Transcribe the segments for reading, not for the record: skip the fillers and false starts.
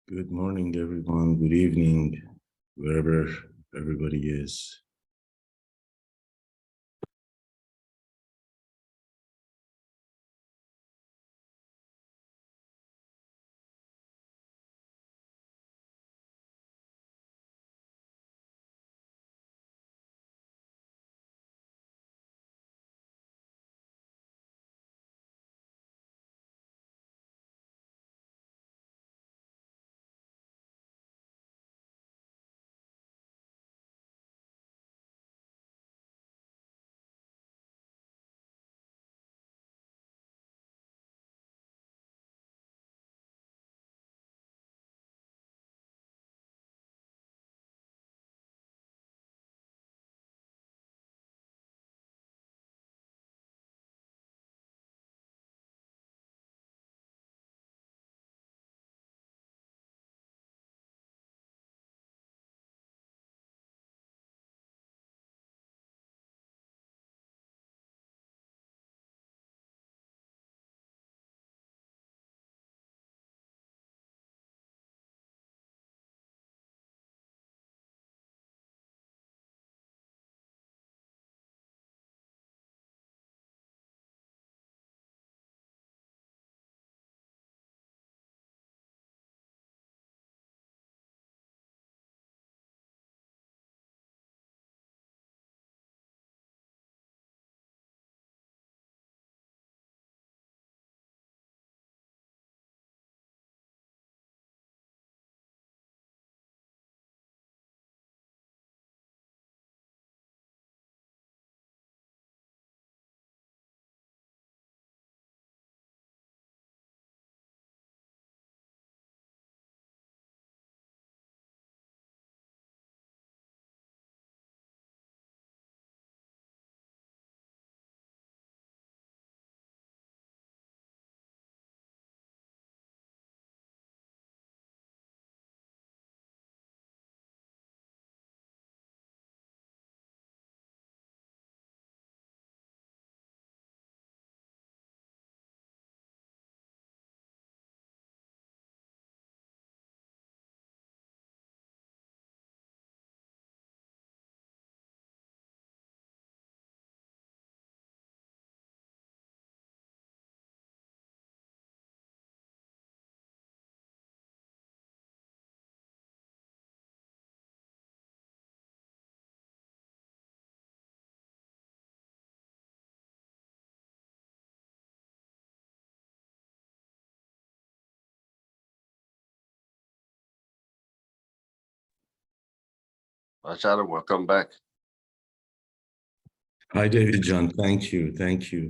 Good morning, everyone. Good evening, wherever everybody is. Shalom, welcome back. Hi, David John. Thank you. Thank you.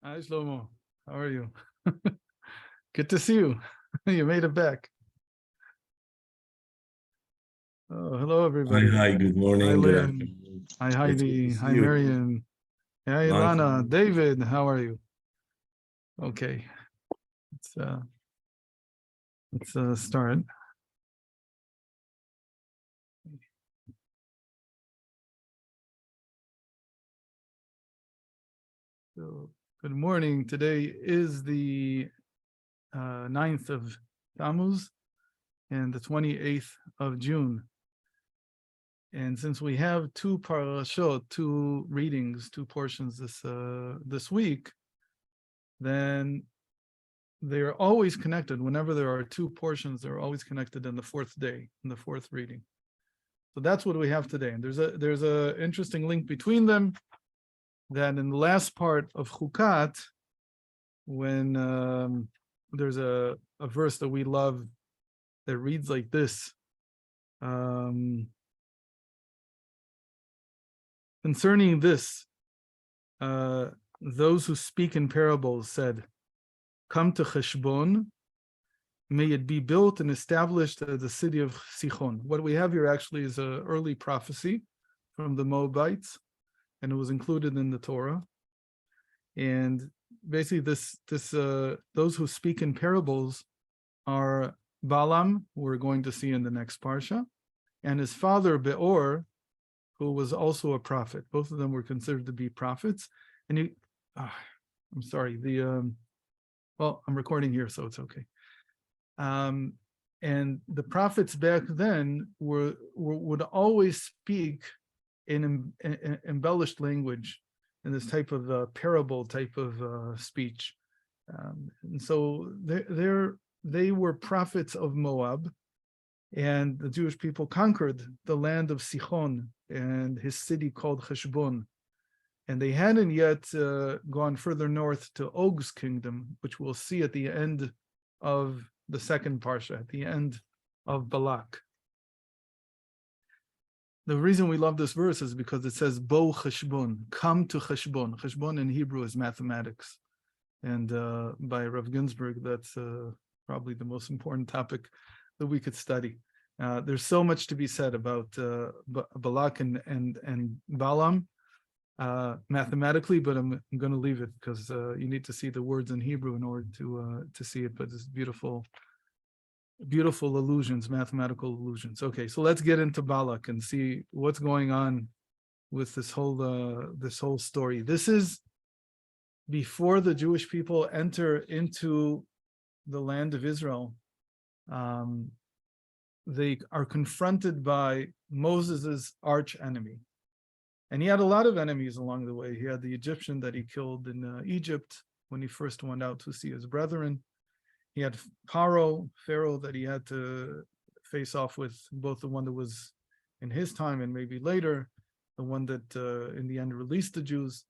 Hi, Shlomo. How are you? Good to see you. You made it back. Oh, hello, everybody. Hi, good Hi, morning. Good Lynn. afternoon. Hi, It's good Heidi. to see Hi, you. Marion. Hi, Long Ilana. time. David, how are you? Okay. Let's start. So, good morning. Today is the 9th of Tammuz and the 28th of June. And since we have two parashot, two readings, two portions this week, then they're always connected. Whenever there are two portions, they're always connected in the fourth day, in the fourth reading. So that's what we have today. And there's a interesting link between them, that in the last part of Chukat, when there's a verse that we love that reads like this. Concerning this, those who speak in parables said, come to Cheshbon, may it be built and established as the city of Sichon. What we have here actually is an early prophecy from the Moabites, and it was included in the Torah. And basically those who speak in parables are Balaam, who we're going to see in the next parsha, and his father Beor, who was also a prophet. Both of them were considered to be prophets. And I'm sorry, well, I'm recording here, so it's okay. And the prophets back then would always speak in embellished language, in this type of parable type of speech. And so they were prophets of Moab, and the Jewish people conquered the land of Sichon and his city called Cheshbon. And they hadn't yet gone further north to Og's kingdom, which we'll see at the end of the second parsha, at the end of Balak. The reason we love this verse is because it says, Bo Cheshbon, come to Cheshbon. Cheshbon in Hebrew is mathematics. And by Rav Ginsburg, that's probably the most important topic that we could study. There's so much to be said about Balak and Balaam mathematically, but I'm going to leave it because you need to see the words in Hebrew in order to see it. But it's beautiful allusions, mathematical allusions. Okay, so let's get into Balak and see what's going on with this whole story. This is before the Jewish people enter into the land of Israel. They are confronted by Moses's arch enemy. And he had a lot of enemies along the way. He had the Egyptian that he killed in Egypt when he first went out to see his brethren. He had Pharaoh that he had to face off with, both the one that was in his time and maybe later, the one that in the end released the Jews.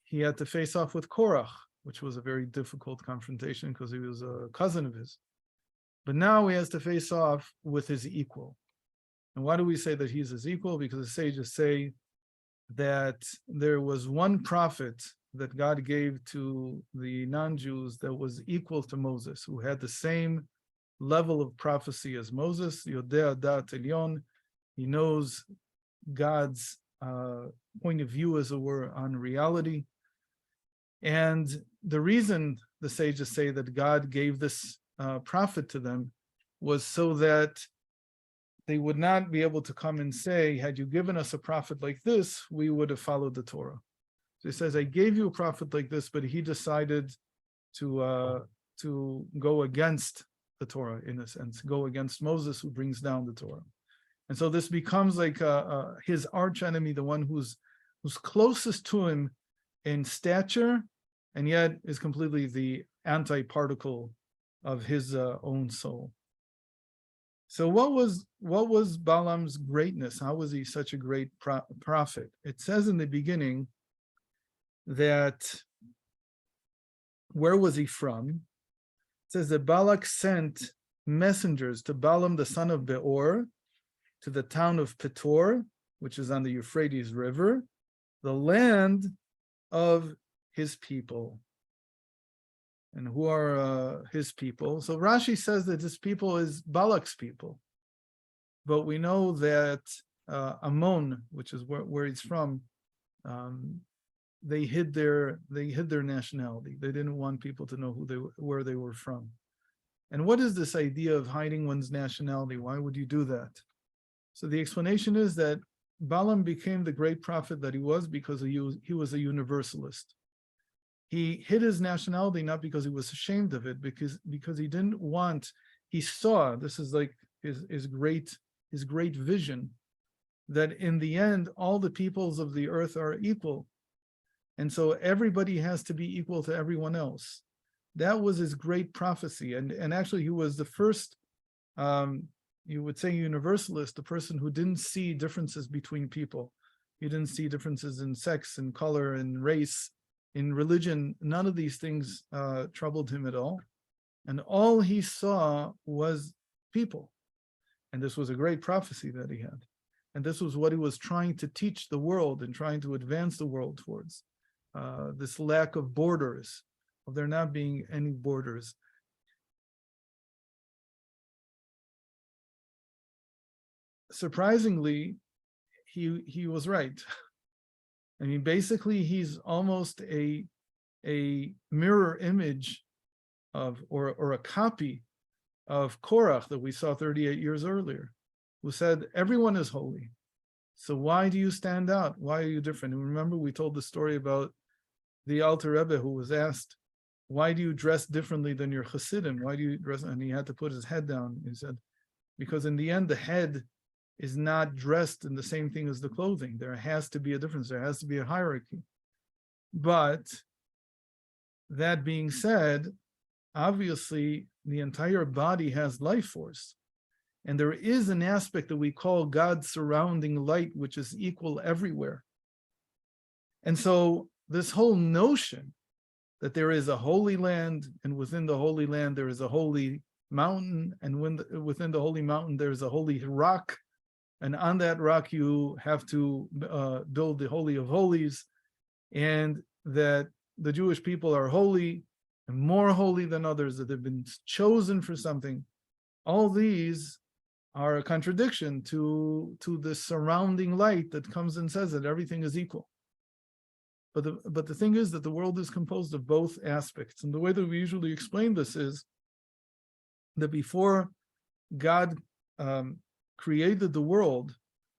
He had to face off with Korach, which was a very difficult confrontation because he was a cousin of his. But now he has to face off with his equal. And why do we say that he's his equal? Because the sages say that there was one prophet that God gave to the non-Jews that was equal to Moses, who had the same level of prophecy as Moses, Yodea Dat Elyon. He knows God's point of view, as it were, on reality. And the reason the sages say that God gave this prophet to them was so that they would not be able to come and say, had you given us a prophet like this, we would have followed the Torah. So he says, I gave you a prophet like this, but he decided to go against the Torah, in a sense, go against Moses, who brings down the Torah. And so this becomes like his arch enemy, the one who's closest to him in stature, and yet is completely the anti-particle of his own soul. So what was Balaam's greatness? How was he such a great prophet? It says in the beginning that, where was he from? It says that Balak sent messengers to Balaam, the son of Beor, to the town of Petor, which is on the Euphrates River, the land of his people. And who are his people? So Rashi says that this people is Balak's people. But we know that Ammon, which is where he's from, they hid their nationality. They didn't want people to know where they were from. And what is this idea of hiding one's nationality? Why would you do that? So the explanation is that Balaam became the great prophet that he was because he was a universalist. He hid his nationality not because he was ashamed of it, because he didn't want. He saw, this is like his great vision, that in the end all the peoples of the earth are equal, and so everybody has to be equal to everyone else. That was his great prophecy, and actually he was the first, you would say, universalist, the person who didn't see differences between people. He didn't see differences in sex and color and race, in religion. None of these things troubled him at all, and all he saw was people. And this was a great prophecy that he had, and this was what he was trying to teach the world and trying to advance the world towards, this lack of borders, of there not being any borders. Surprisingly, he was right. I mean, basically, he's almost a mirror image of, or a copy of Korach that we saw 38 years earlier, who said, everyone is holy. So why do you stand out? Why are you different? And remember, we told the story about the Alter Rebbe who was asked, why do you dress differently than your Hasidim? Why do you dress? And he had to put his head down. He said, because in the end, the head is not dressed in the same thing as the clothing. There has to be a difference. There has to be a hierarchy. But that being said, obviously, the entire body has life force. And there is an aspect that we call God's surrounding light, which is equal everywhere. And so this whole notion that there is a holy land, and within the holy land there is a holy mountain, and within the holy mountain there is a holy rock, and on that rock you have to build the Holy of Holies, and that the Jewish people are holy, and more holy than others, that they've been chosen for something. All these are a contradiction to the surrounding light that comes and says that everything is equal. But the thing is that the world is composed of both aspects. And the way that we usually explain this is that before God created the world,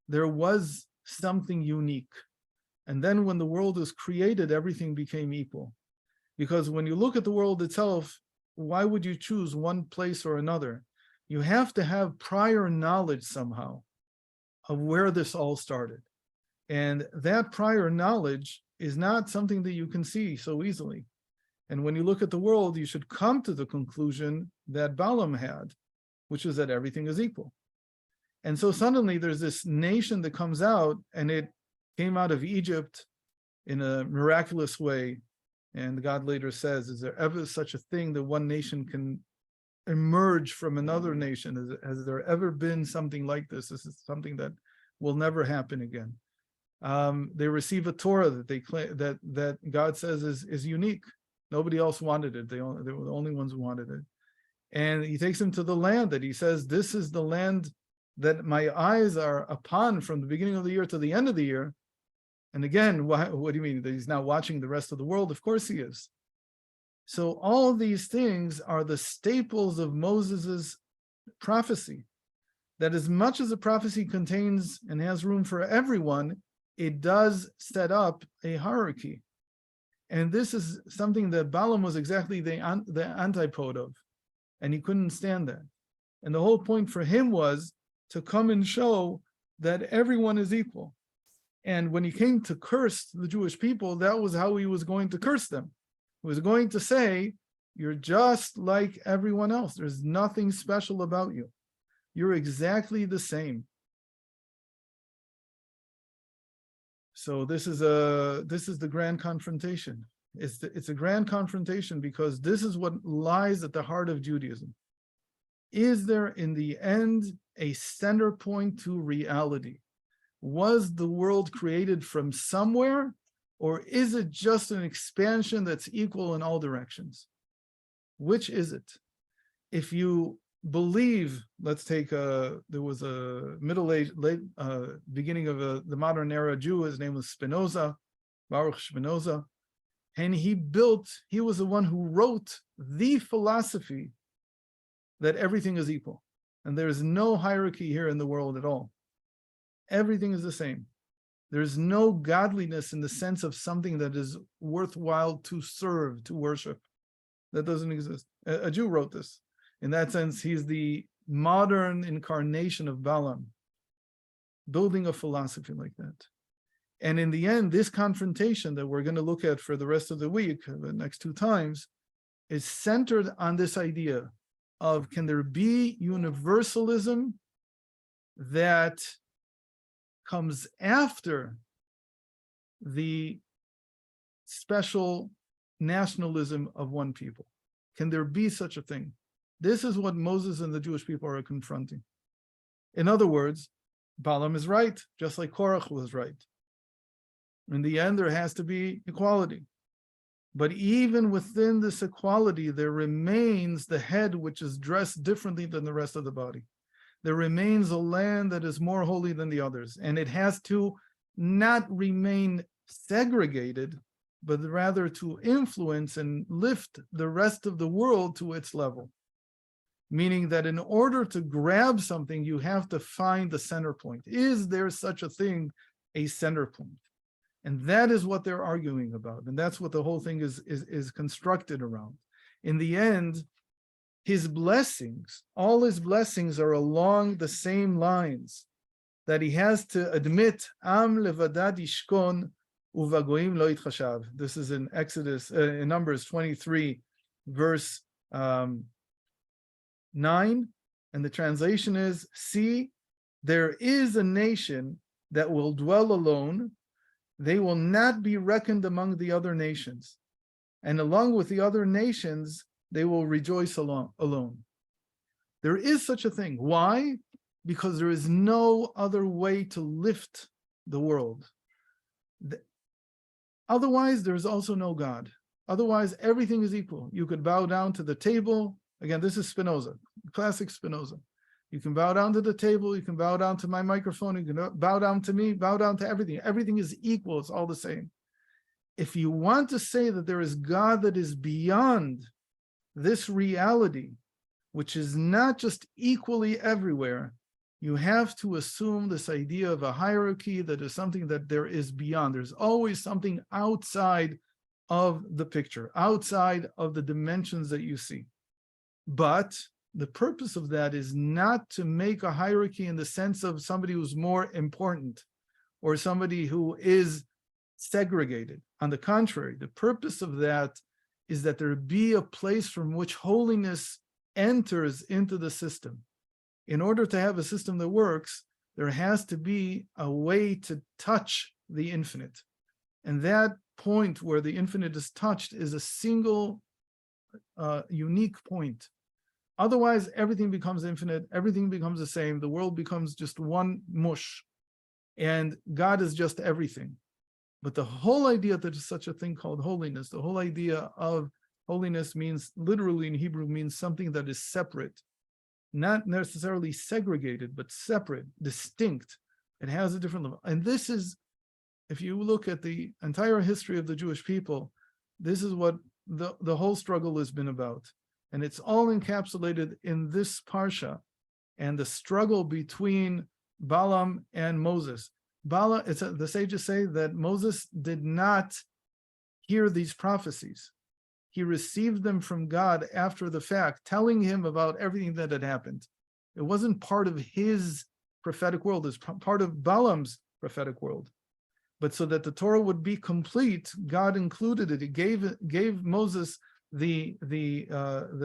there was something unique. And then when the world was created, everything became equal. Because when you look at the world itself, why would you choose one place or another? You have to have prior knowledge somehow of where this all started. And that prior knowledge is not something that you can see so easily. And when you look at the world, you should come to the conclusion that Balaam had, which is that everything is equal. And so suddenly there's this nation that comes out, and it came out of Egypt in a miraculous way. And God later says, is there ever such a thing that one nation can emerge from another nation? Has there ever been something like this? This is something that will never happen again. They receive a Torah that they claim that God says is unique. Nobody else wanted it. They were the only ones who wanted it. And he takes them to the land that he says, this is the land that my eyes are upon from the beginning of the year to the end of the year. And again, what do you mean that he's not watching the rest of the world? Of course he is. So all of these things are the staples of Moses's prophecy, that as much as the prophecy contains and has room for everyone, it does set up a hierarchy. And this is something that Balaam was exactly the antipode of, and he couldn't stand that. And the whole point for him was to come and show that everyone is equal. And when he came to curse the Jewish people, that was how he was going to curse them. He was going to say, you're just like everyone else. There's nothing special about you. You're exactly the same. So this is the grand confrontation. It's a grand confrontation because this is what lies at the heart of Judaism. Is there in the end a center point to reality? Was the world created from somewhere, or is it just an expansion that's equal in all directions? Which is it? If you believe, let's take there was a beginning of the modern era Jew, his name was Spinoza, Baruch Spinoza, and he was the one who wrote the philosophy that everything is equal. And there is no hierarchy here in the world at all. Everything is the same. There's no godliness in the sense of something that is worthwhile to serve, to worship. That doesn't exist. A Jew wrote this. In that sense, he's the modern incarnation of Balaam, building a philosophy like that. And in the end, this confrontation that we're going to look at for the rest of the week, the next 2 times, is centered on this idea of, can there be universalism that comes after the special nationalism of one people? Can there be such a thing? This is what Moses and the Jewish people are confronting. In other words, Balaam is right, just like Korach was right. In the end, there has to be equality. But even within this equality, there remains the head, which is dressed differently than the rest of the body. There remains a land that is more holy than the others, and it has to not remain segregated, but rather to influence and lift the rest of the world to its level. Meaning that in order to grab something, you have to find the center point. Is there such a thing, a center point? And that is what they're arguing about. And that's what the whole thing is constructed around. In the end, his blessings, all his blessings are along the same lines, that he has to admit, Am levadad yishkon uvagoim lo yitchashav. This is in in Numbers 23, verse 9. And the translation is, see, there is a nation that will dwell alone. They will not be reckoned among the other nations. And along with the other nations, they will rejoice alone. There is such a thing. Why? Because there is no other way to lift the world. Otherwise, there is also no God. Otherwise, everything is equal. You could bow down to the table. Again, this is Spinoza, classic Spinoza. You can bow down to the table, you can bow down to my microphone, you can bow down to me, bow down to everything. Everything is equal, it's all the same. If you want to say that there is God that is beyond this reality, which is not just equally everywhere, you have to assume this idea of a hierarchy that is something that there is beyond. There's always something outside of the picture, outside of the dimensions that you see. But the purpose of that is not to make a hierarchy in the sense of somebody who's more important or somebody who is segregated. On the contrary, the purpose of that is that there be a place from which holiness enters into the system. In order to have a system that works, there has to be a way to touch the infinite. And that point where the infinite is touched is a single, unique point. Otherwise, everything becomes infinite, everything becomes the same, the world becomes just one mush, and God is just everything. But the whole idea that there's such a thing called holiness, the whole idea of holiness means, literally in Hebrew, means something that is separate, not necessarily segregated, but separate, distinct. It has a different level. And this is, if you look at the entire history of the Jewish people, this is what the whole struggle has been about. And it's all encapsulated in this parsha and the struggle between Balaam and Moses. The sages say that Moses did not hear these prophecies. He received them from God after the fact, telling him about everything that had happened. It wasn't part of his prophetic world, it's part of Balaam's prophetic world. But so that the Torah would be complete, God included it. He gave Moses the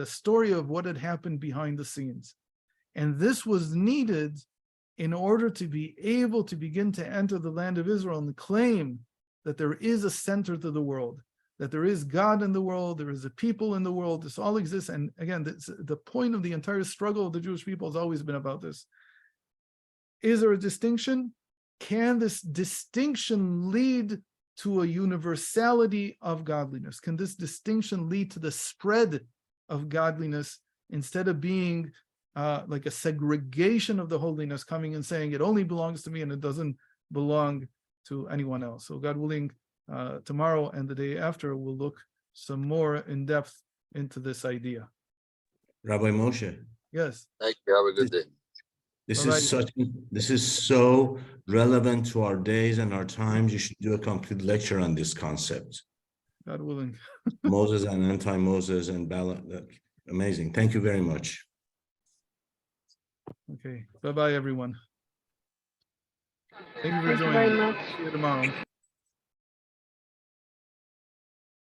story of what had happened behind the scenes. And this was needed in order to be able to begin to enter the land of Israel and claim that there is a center to the world, that there is God in the world, there is a people in the world, this all exists. And again, the point of the entire struggle of the Jewish people has always been about this. Is there a distinction? Can this distinction lead to a universality of godliness? Can this distinction lead to the spread of godliness, instead of being like a segregation of the holiness, coming and saying it only belongs to me and it doesn't belong to anyone else. So God willing, tomorrow and the day after, we'll look some more in depth into this idea. Rabbi Moshe, Yes. Thank you. Have a good day. this is so relevant to our days and our times. You should do a complete lecture on this concept. God willing. Moses and anti-Moses and Balaam. Amazing. Thank you very much. Okay. Bye-bye, everyone. Thank you for Thank you joining. very much. See you tomorrow.